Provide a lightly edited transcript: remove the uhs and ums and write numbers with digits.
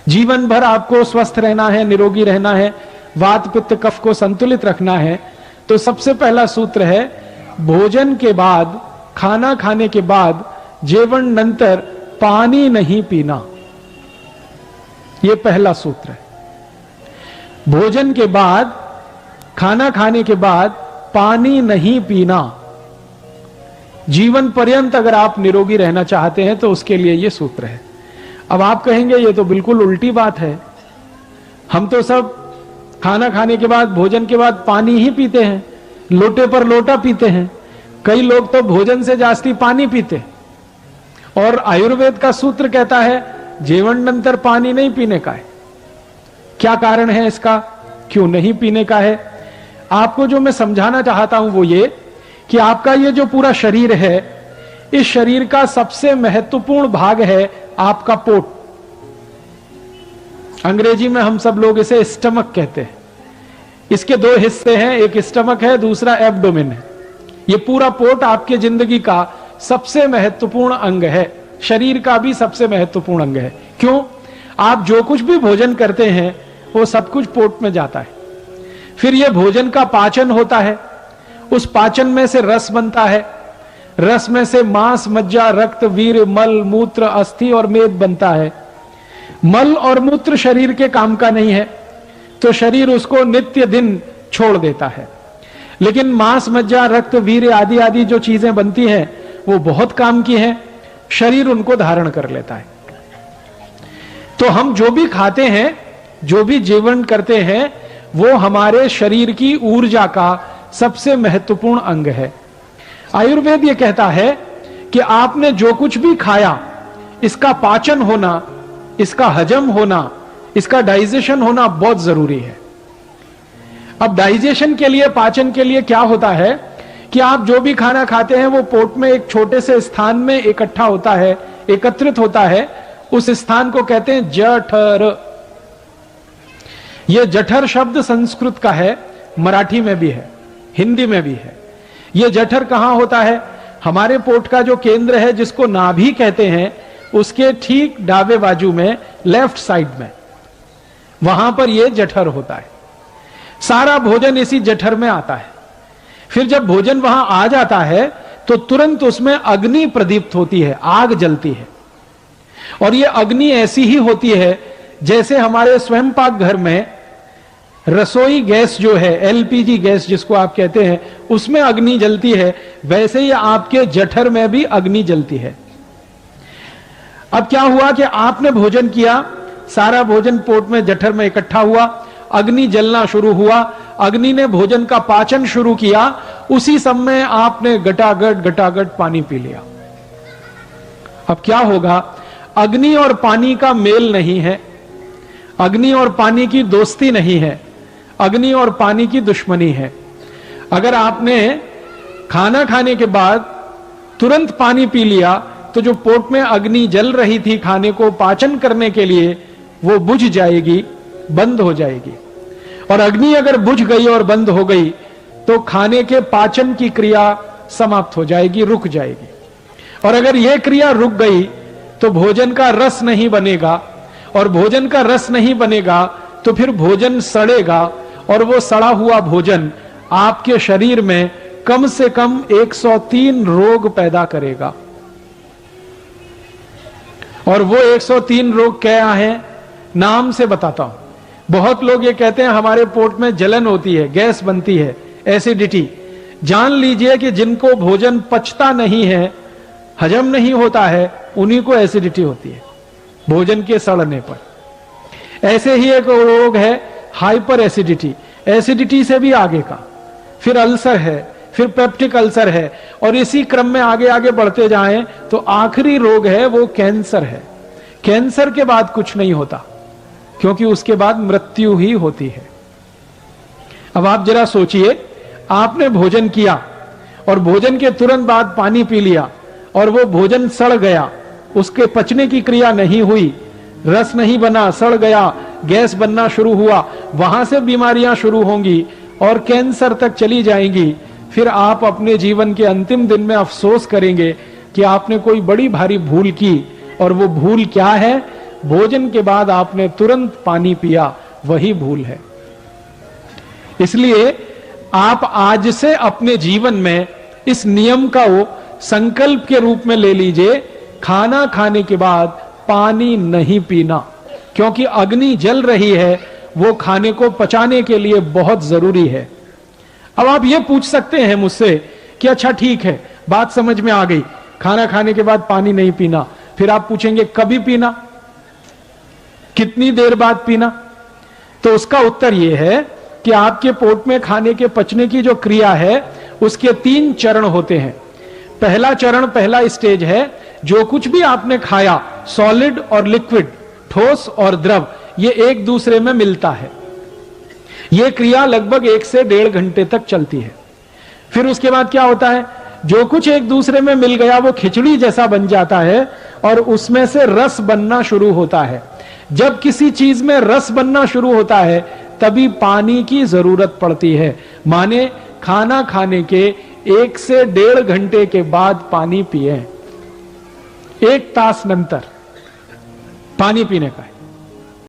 जीवन भर आपको स्वस्थ रहना है, निरोगी रहना है, वात पित्त कफ को संतुलित रखना है, तो सबसे पहला सूत्र है भोजन के बाद, खाना खाने के बाद जेवण नंतर पानी नहीं पीना। यह पहला सूत्र है। भोजन के बाद, खाना खाने के बाद पानी नहीं पीना। जीवन पर्यंत अगर आप निरोगी रहना चाहते हैं तो उसके लिए यह सूत्र है। अब आप कहेंगे ये तो बिल्कुल उल्टी बात है, हम तो सब खाना खाने के बाद, भोजन के बाद पानी ही पीते हैं, लोटे पर लोटा पीते हैं। कई लोग तो भोजन से जास्ती पानी पीते, और आयुर्वेद का सूत्र कहता है जेवण नंतर पानी नहीं पीने का है। क्या कारण है इसका, क्यों नहीं पीने का है? आपको जो मैं समझाना चाहता हूं वो ये कि आपका ये जो पूरा शरीर है, इस शरीर का सबसे महत्वपूर्ण भाग है आपका पोट। अंग्रेजी में हम सब लोग इसे स्टमक कहते हैं। इसके दो हिस्से हैं, एक स्टमक है, दूसरा एब्डोमेन है। ये पूरा पोट आपके जिंदगी का सबसे महत्वपूर्ण अंग है, शरीर का भी सबसे महत्वपूर्ण अंग है। क्यों? आप जो कुछ भी भोजन करते हैं वो सब कुछ पोट में जाता है, फिर यह भोजन का पाचन होता है, उस पाचन में से रस बनता है, रस में से मांस, मज्जा, रक्त, वीर्य, मल, मूत्र, अस्थि और मेद बनता है। मल और मूत्र शरीर के काम का नहीं है, तो शरीर उसको नित्य दिन छोड़ देता है। लेकिन मांस, मज्जा, रक्त, वीर्य आदि आदि जो चीजें बनती हैं वो बहुत काम की हैं, शरीर उनको धारण कर लेता है। तो हम जो भी खाते हैं, जो भी जीवन करते हैं, वो हमारे शरीर की ऊर्जा का सबसे महत्वपूर्ण अंग है। आयुर्वेद ये कहता है कि आपने जो कुछ भी खाया, इसका पाचन होना, इसका हजम होना, इसका डाइजेशन होना बहुत जरूरी है। अब डाइजेशन के लिए, पाचन के लिए क्या होता है कि आप जो भी खाना खाते हैं वो पोट में एक छोटे से स्थान में इकट्ठा होता है, एकत्रित होता है। उस स्थान को कहते हैं जठर। यह जठर शब्द संस्कृत का है, मराठी में भी है, हिंदी में भी है। यह जठर कहां होता है? हमारे पोट का जो केंद्र है, जिसको नाभि कहते हैं, उसके ठीक दावे बाजू में, लेफ्ट साइड में, वहां पर यह जठर होता है। सारा भोजन इसी जठर में आता है। फिर जब भोजन वहां आ जाता है तो तुरंत उसमें अग्नि प्रदीप्त होती है, आग जलती है। और यह अग्नि ऐसी ही होती है जैसे हमारे स्वयं पाक घर में रसोई गैस जो है, एलपीजी गैस जिसको आप कहते हैं, उसमें अग्नि जलती है, वैसे ही आपके जठर में भी अग्नि जलती है। अब क्या हुआ कि आपने भोजन किया, सारा भोजन पोट में, जठर में इकट्ठा हुआ, अग्नि जलना शुरू हुआ, अग्नि ने भोजन का पाचन शुरू किया, उसी समय आपने गटागट पानी पी लिया। अब क्या होगा? अग्नि और पानी का मेल नहीं है, अग्नि और पानी की दोस्ती नहीं है, अग्नि और पानी की दुश्मनी है। अगर आपने खाना खाने के बाद तुरंत पानी पी लिया तो जो पोट में अग्नि जल रही थी खाने को पाचन करने के लिए, वो बुझ जाएगी, बंद हो जाएगी। और अग्नि अगर बुझ गई और बंद हो गई तो खाने के पाचन की क्रिया समाप्त हो जाएगी, रुक जाएगी। और अगर यह क्रिया रुक गई तो भोजन का रस नहीं बनेगा, और भोजन का रस नहीं बनेगा तो फिर भोजन सड़ेगा, और वो सड़ा हुआ भोजन आपके शरीर में कम से कम 103 रोग पैदा करेगा। और वो 103 रोग क्या हैं, नाम से बताता हूं। बहुत लोग ये कहते हैं हमारे पोट में जलन होती है, गैस बनती है, एसिडिटी। जान लीजिए कि जिनको भोजन पचता नहीं है, हजम नहीं होता है, उन्हीं को एसिडिटी होती है भोजन के सड़ने पर। ऐसे ही एक रोग है हाइपर एसिडिटी, एसिडिटी से भी आगे का, फिर अल्सर है, फिर पेप्टिक अल्सर है, और इसी क्रम में आगे आगे बढ़ते जाएं तो आखिरी रोग है वो कैंसर है। कैंसर के बाद कुछ नहीं होता, क्योंकि उसके बाद मृत्यु ही होती है। अब आप जरा सोचिए, आपने भोजन किया और भोजन के तुरंत बाद पानी पी लिया और वो भोजन सड़ गया, उसके पचने की क्रिया नहीं हुई, रस नहीं बना, सड़ गया, गैस बनना शुरू हुआ, वहां से बीमारियां शुरू होंगी और कैंसर तक चली जाएंगी। फिर आप अपने जीवन के अंतिम दिन में अफसोस करेंगे कि आपने कोई बड़ी भारी भूल की। और वो भूल क्या है? भोजन के बाद आपने तुरंत पानी पिया, वही भूल है। इसलिए आप आज से अपने जीवन में इस नियम का वो संकल्प के रूप में ले लीजिए, खाना खाने के बाद पानी नहीं पीना, क्योंकि अग्नि जल रही है, वो खाने को पचाने के लिए बहुत जरूरी है। अब आप ये पूछ सकते हैं मुझसे कि अच्छा ठीक है, बात समझ में आ गई, खाना खाने के बाद पानी नहीं पीना। फिर आप पूछेंगे कभी पीना, कितनी देर बाद पीना? तो उसका उत्तर यह है कि आपके पेट में खाने के पचने की जो क्रिया है उसके 3 चरण होते हैं। पहला चरण, पहला स्टेज है, जो कुछ भी आपने खाया, सॉलिड और लिक्विड, ठोस और द्रव, ये एक दूसरे में मिलता है। यह क्रिया लगभग 1 से 1.5 घंटे तक चलती है। फिर उसके बाद क्या होता है, जो कुछ एक दूसरे में मिल गया वो खिचड़ी जैसा बन जाता है और उसमें से रस बनना शुरू होता है। जब किसी चीज में रस बनना शुरू होता है तभी पानी की जरूरत पड़ती है। माने खाना खाने के 1 से 1.5 घंटे के बाद पानी पिए, 1 तास नंतर पानी पीने का है।